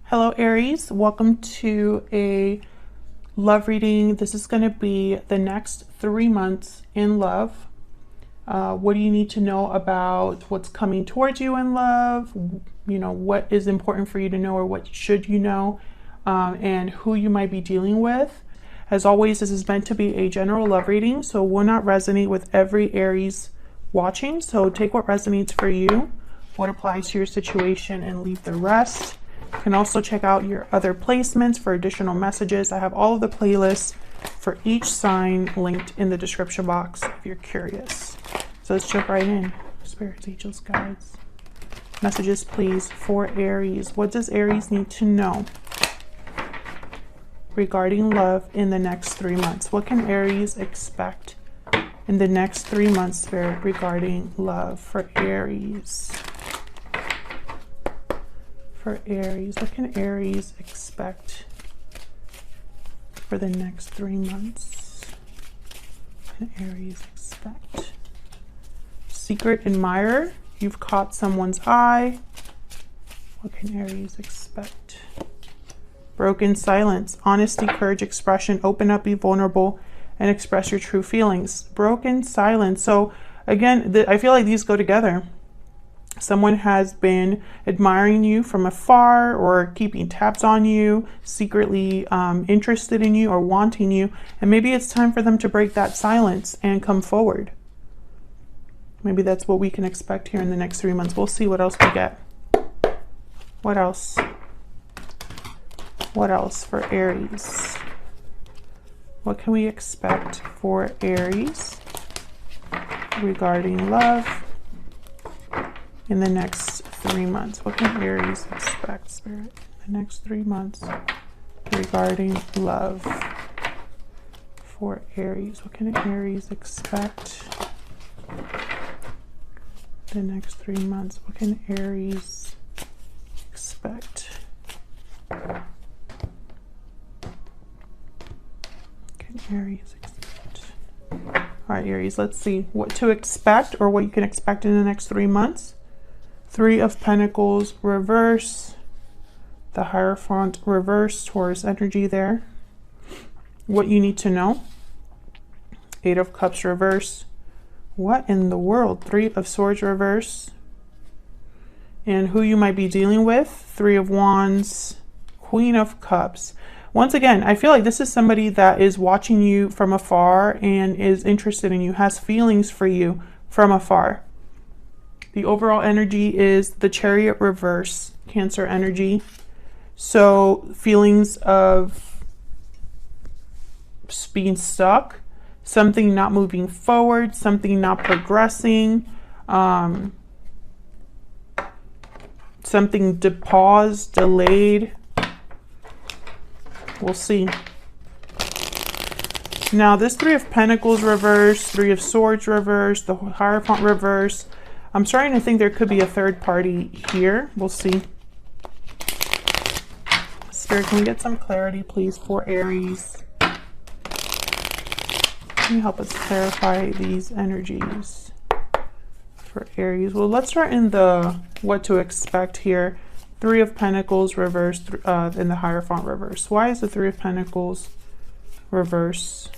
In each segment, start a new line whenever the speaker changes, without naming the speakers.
Hello Aries, welcome to a love reading. This is going to be the next 3 months in love. What do you need to know about what's coming towards you in love? You know, what is important for you to know, or what should you know, and who you might be dealing with. As always, this is meant to be a general love reading, so will not resonate with every Aries watching. So take what resonates for you, what applies to your situation, and leave the rest. You can also check out your other placements for additional messages. I have all of the playlists for each sign linked in the description box if you're curious. So let's jump right in. Spirits, angels, guides. Messages, please, for Aries. What does Aries need to know regarding love in the next 3 months? What can Aries expect in the next 3 months, Spirit, regarding love for Aries? For Aries, what can Aries expect for the next 3 months? What can Aries expect? Secret admirer, you've caught someone's eye. What can Aries expect? Broken silence, honesty, courage, expression, open up, be vulnerable, and express your true feelings. Broken silence. So again, I feel like these go together. Someone has been admiring you from afar, or keeping tabs on you, secretly interested in you or wanting you. And maybe it's time for them to break that silence and come forward. Maybe that's what we can expect here in the next 3 months. We'll see what else we get. What else? What else for Aries? What can we expect for Aries regarding love in the next 3 months? What can Aries expect, Spirit, in the next 3 months regarding love for Aries? What can Aries expect the next 3 months? What can Aries expect? Aries expect. All right, Aries, let's see what to expect, or what you can expect in the next 3 months. 3 of Pentacles reverse, the Hierophant reverse, Taurus energy there. What you need to know. 8 of Cups reverse. What in the world? 3 of Swords reverse. And who you might be dealing with. 3 of Wands, Queen of Cups. Once again, I feel like this is somebody that is watching you from afar and is interested in you, has feelings for you from afar. The overall energy is the Chariot reverse, Cancer energy. So feelings of being stuck, something not moving forward, something not progressing, something paused, delayed. We'll see. Now this 3 of Pentacles reverse, 3 of Swords reverse, the Hierophant reverse. I'm starting to think there could be a third party here. We'll see. Spirit, can we get some clarity, please, for Aries? Can you help us clarify these energies for Aries? Well, let's start in the what to expect here. 3 of Pentacles reverse, in the Hierophant reverse. Why is the 3 of Pentacles reverse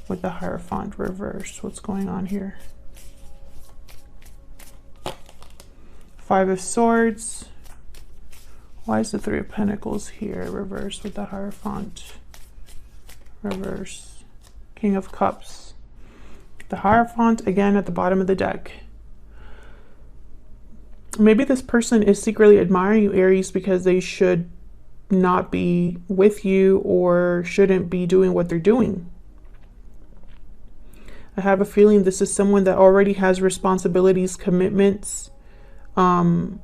with the Hierophant reverse? What's going on here? 5 of Swords. Why is the 3 of Pentacles here reverse with the Hierophant reverse? King of Cups. The Hierophant again at the bottom of the deck. Maybe this person is secretly admiring you, Aries, because they should not be with you or shouldn't be doing what they're doing. I have a feeling this is someone that already has responsibilities, commitments, and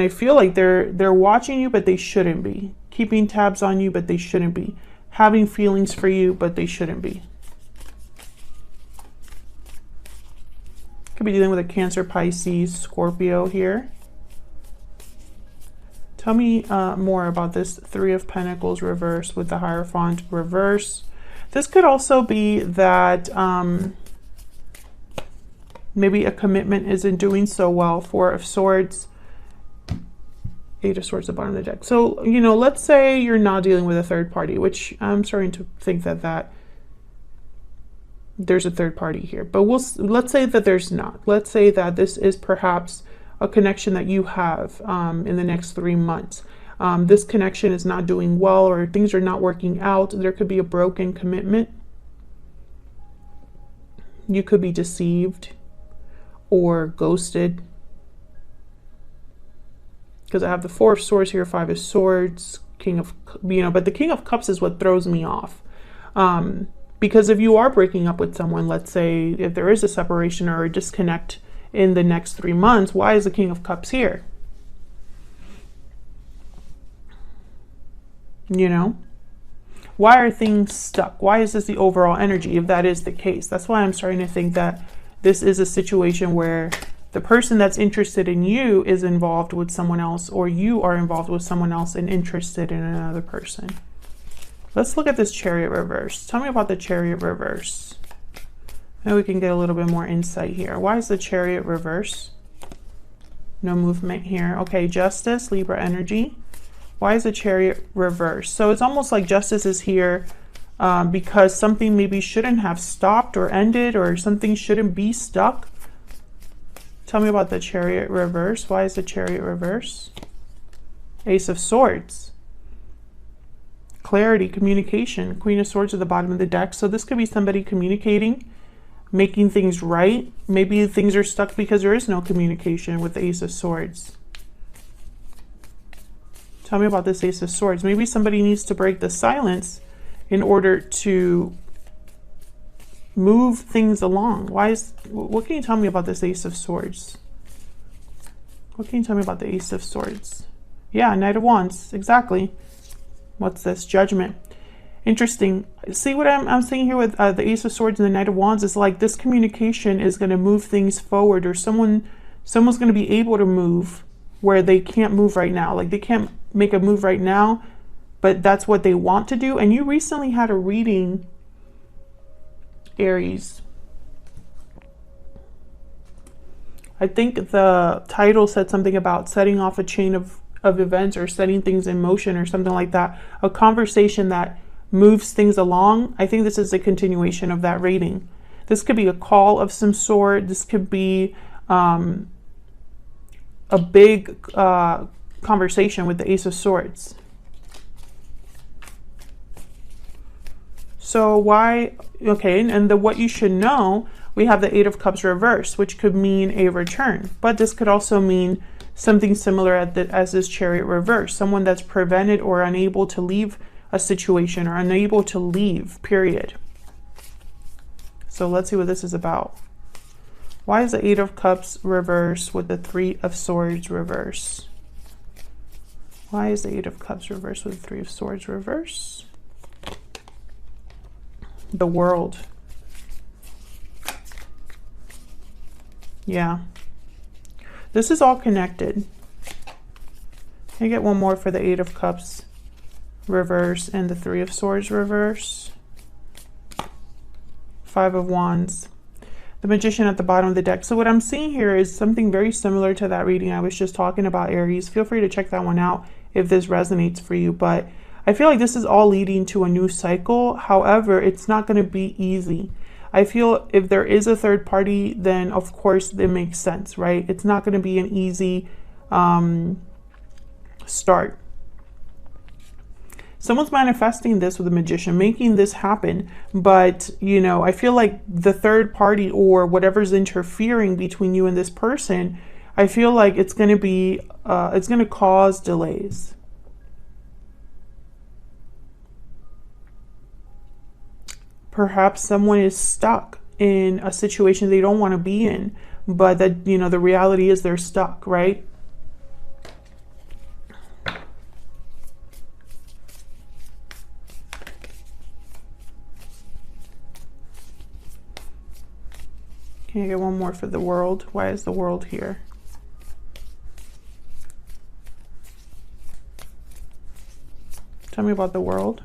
I feel like they're watching you, but they shouldn't be. Keeping tabs on you, but they shouldn't be. Having feelings for you, but they shouldn't be. Could be dealing with a Cancer, Pisces, Scorpio here. Tell me more about this 3 of Pentacles reverse with the Hierophant reverse. This could also be that maybe a commitment isn't doing so well. 4 of Swords Eight of Swords at the bottom of the deck. So, you know, let's say you're not dealing with a third party, which I'm starting to think that there's a third party here. But let's say that there's not. Let's say that this is perhaps a connection that you have in the next 3 months. This connection is not doing well, or things are not working out. There could be a broken commitment. You could be deceived or ghosted. Because I have the Four of Swords here, Five of Swords, King of, you know, but the King of Cups is what throws me off. Because if you are breaking up with someone, let's say if there is a separation or a disconnect in the next 3 months, why is the King of Cups here? You know, why are things stuck? Why is this the overall energy if that is the case? That's why I'm starting to think that this is a situation where the person that's interested in you is involved with someone else, or you are involved with someone else and interested in another person. Let's look at this Chariot reverse. Tell me about the Chariot reverse. Maybe we can get a little bit more insight here. Why is the Chariot reverse? No movement here. Okay, Justice, Libra energy. Why is the Chariot reverse? So it's almost like Justice is here because something maybe shouldn't have stopped or ended, or something shouldn't be stuck. Tell me about the Chariot reverse. Why is the Chariot reverse? Ace of Swords. Clarity, communication. Queen of Swords at the bottom of the deck. So this could be somebody communicating, making things right. Maybe things are stuck because there is no communication with the Ace of Swords. Tell me about this Ace of Swords. Maybe somebody needs to break the silence in order to move things along. What can you tell me about this Ace of Swords? What can you tell me about the Ace of Swords? Yeah, Knight of Wands, exactly. What's this? Judgment. Interesting. See what I'm saying here with the Ace of Swords and the Knight of Wands is like this communication is going to move things forward, or someone's going to be able to move where they can't move right now. Like they can't make a move right now, but that's what they want to do. And you recently had a reading, Aries. I think the title said something about setting off a chain of events, or setting things in motion, or something like that. A conversation that moves things along. I think this is a continuation of that reading. This could be a call of some sort. This could be a big conversation with the Ace of Swords. So why, okay, and what you should know, we have the Eight of Cups reverse, which could mean a return, but this could also mean something similar as this Chariot reverse, someone that's prevented or unable to leave a situation, or unable to leave, period. So let's see what this is about. Why is the Eight of Cups reverse with the Three of Swords reverse? Why is the Eight of Cups reverse with the Three of Swords reverse? The World. Yeah. This is all connected. Can I get one more for the Eight of Cups reverse and the Three of Swords reverse? Five of Wands. The Magician at the bottom of the deck. So what I'm seeing here is something very similar to that reading I was just talking about, Aries. Feel free to check that one out if this resonates for you. But I feel like this is all leading to a new cycle. However, it's not going to be easy. I feel if there is a third party, then of course it makes sense, right? It's not going to be an easy start. Someone's manifesting this with a Magician, making this happen. But, you know, I feel like the third party, or whatever's interfering between you and this person, I feel like it's going to be, it's going to cause delays. Perhaps someone is stuck in a situation they don't want to be in, but that, you know, the reality is they're stuck, right? Can I get one more for the World? Why is the World here? Tell me about the World.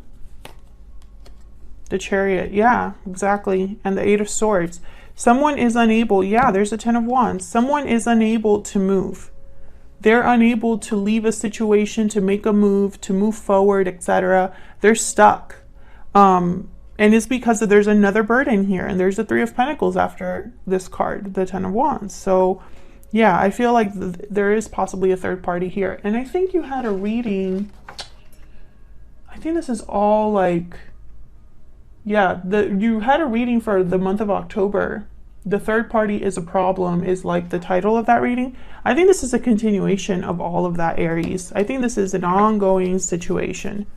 The Chariot, yeah, exactly. And the Eight of Swords. Someone is unable, yeah, there's a Ten of Wands. Someone is unable to move. they're unable to leave a situation, to make a move, to move forward, etc. They're stuck. And it's because there's another burden here, and there's the Three of Pentacles after this card, the Ten of Wands. So yeah, I feel like there is possibly a third party here. And I think you had a reading. I think this is all like, yeah, you had a reading for the month of October. The third party is a problem is like the title of that reading. I think this is a continuation of all of that, Aries. I think this is an ongoing situation.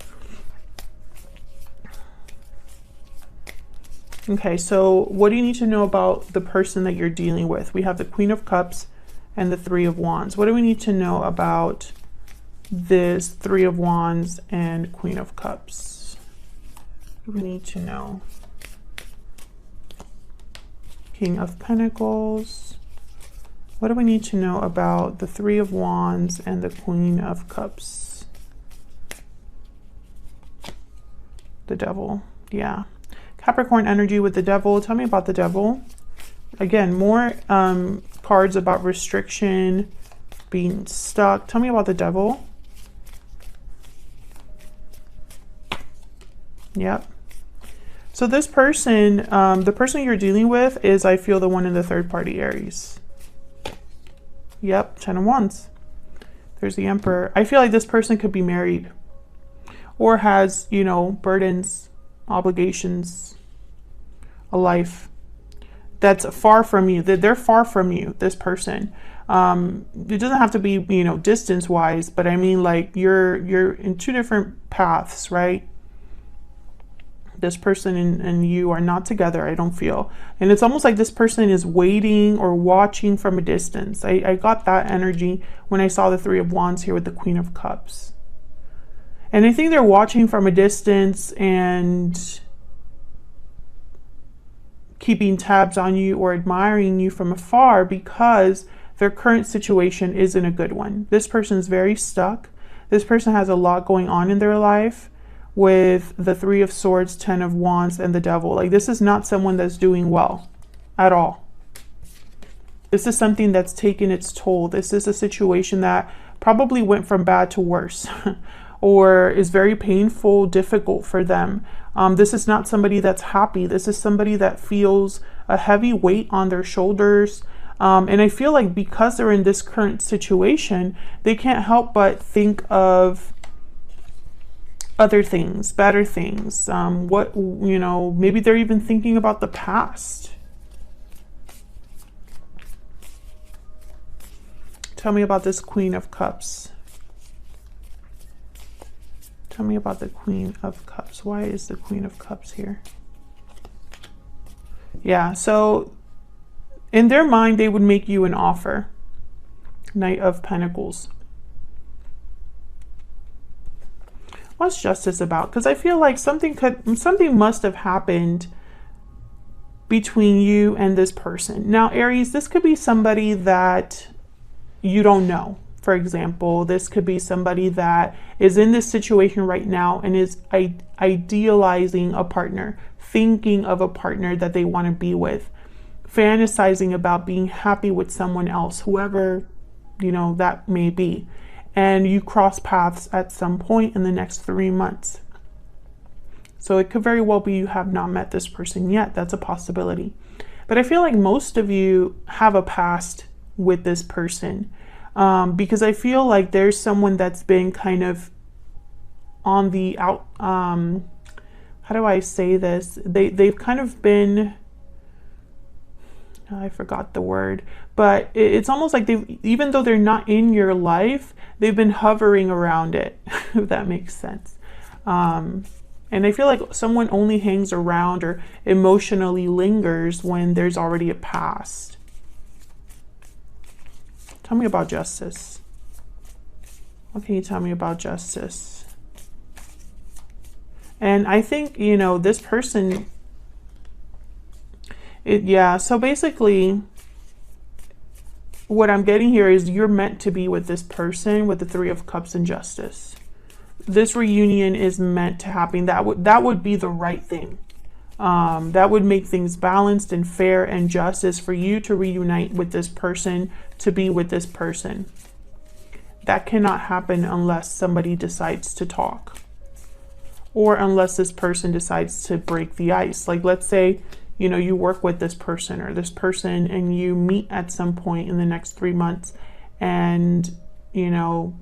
Okay, so what do you need to know about the person that you're dealing with? We have the Queen of Cups and the Three of Wands. What do we need to know about this Three of Wands and Queen of Cups? What do we need to know? King of Pentacles. What do we need to know about the Three of Wands and the Queen of Cups? The Devil, yeah. Capricorn energy with the Devil. Tell me about the Devil. Again, more cards about restriction, being stuck. Tell me about the Devil. Yep. So this person, the person you're dealing with is, I feel, the one in the third party, Aries. Yep, Ten of Wands. There's the Emperor. I feel like this person could be married or has, you know, burdens, obligations, a life that's far from you. They're far from you, this person. It doesn't have to be, you know, distance wise, but I mean, like, you're in two different paths, right? This person and you are not together, I don't feel. And it's almost like this person is waiting or watching from a distance. I got that energy when I saw the Three of Wands here with the Queen of Cups. And I think they're watching from a distance and keeping tabs on you or admiring you from afar because their current situation isn't a good one. This person is very stuck. This person has a lot going on in their life with the Three of Swords, Ten of Wands, and the Devil. Like, this is not someone that's doing well at all. This is something that's taken its toll. This is a situation that probably went from bad to worse or is very painful, difficult for them. This is not somebody that's happy. This is somebody that feels a heavy weight on their shoulders. And I feel like because they're in this current situation, they can't help but think of other things, better things. What, you know, maybe they're even thinking about the past. Tell me about this Queen of Cups. Tell me about the Queen of Cups. Why is the Queen of Cups here? Yeah, so in their mind, they would make you an offer. Knight of Pentacles. What's Justice about? Because I feel like something must have happened between you and this person. Now, Aries, this could be somebody that you don't know. For example, this could be somebody that is in this situation right now and is idealizing a partner, thinking of a partner that they want to be with, fantasizing about being happy with someone else, whoever, you know, that may be. And you cross paths at some point in the next 3 months. So it could very well be you have not met this person yet. That's a possibility. But I feel like most of you have a past with this person. Because I feel like there's someone that's been kind of on the out, how do I say this? They've kind of been, I forgot the word, but it's almost like they've, even though they're not in your life, they've been hovering around it, if that makes sense. And I feel like someone only hangs around or emotionally lingers when there's already a past. Tell me about Justice. What can you tell me about Justice? And I think, you know, this person, yeah, so basically what I'm getting here is you're meant to be with this person with the Three of Cups and Justice. This reunion is meant to happen. That would be the right thing. That would make things balanced and fair and justice for you to reunite with this person, to be with this person. that cannot happen unless somebody decides to talk, or unless this person decides to break the ice. Like, let's say, you know, you work with this person or this person and you meet at some point in the next 3 months, and, you know,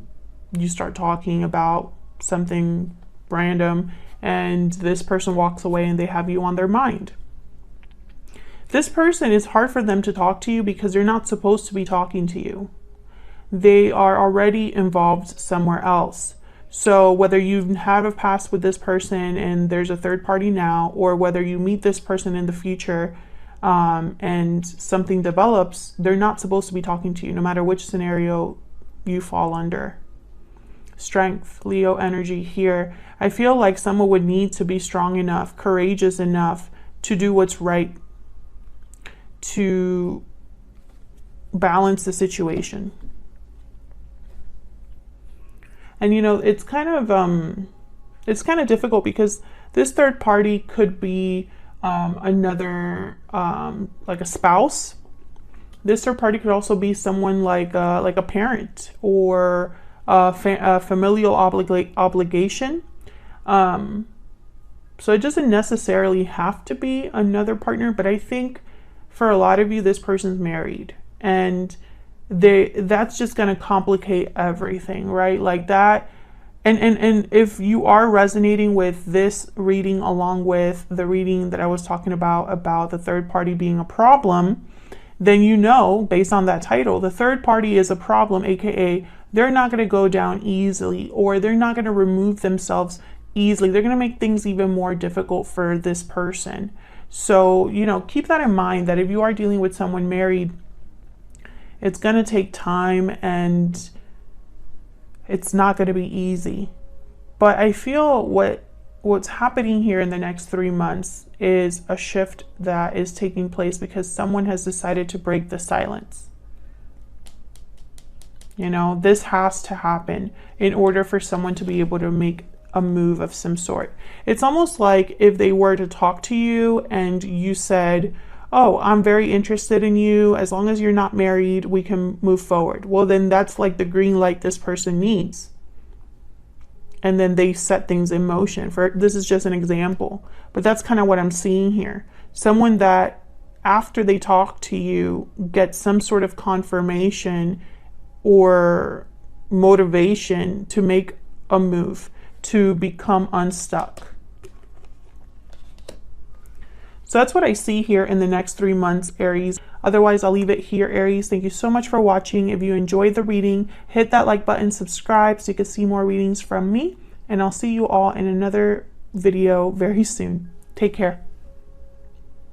you start talking about something random and this person walks away and they have you on their mind. This person, is hard for them to talk to you because they're not supposed to be talking to you. They are already involved somewhere else. So whether you've had a past with this person and there's a third party now, or whether you meet this person in the future and something develops, they're not supposed to be talking to you, no matter which scenario you fall under. Strength, Leo energy here. I feel like someone would need to be strong enough, courageous enough to do what's right, to balance the situation. And, you know, it's kind of difficult because this third party could be another, like a spouse. This third party could also be someone like a parent, or a familial obligation. So it doesn't necessarily have to be another partner, but I think for a lot of you, this person's married, and that's just going to complicate everything, right? Like that. And if you are resonating with this reading along with the reading that I was talking about the third party being a problem, then, you know, based on that title, the third party is a problem, aka they're not going to go down easily, or they're not going to remove themselves easily. They're going to make things even more difficult for this person. So, you know, keep that in mind, that if you are dealing with someone married, it's going to take time and it's not going to be easy. But I feel what's happening here in the next 3 months is a shift that is taking place because someone has decided to break the silence. You know, this has to happen in order for someone to be able to make a move of some sort. It's almost like if they were to talk to you and you said, oh, I'm very interested in you. As long as you're not married, we can move forward. Well, then that's like the green light this person needs. And then they set things in motion. This is just an example, but that's kind of what I'm seeing here. Someone that after they talk to you gets some sort of confirmation or motivation to make a move, to become unstuck. So that's what I see here in the next 3 months, Aries. Otherwise, I'll leave it here, Aries. Thank you so much for watching. If you enjoyed the reading, hit that like button, subscribe so you can see more readings from me. And I'll see you all in another video very soon. Take care.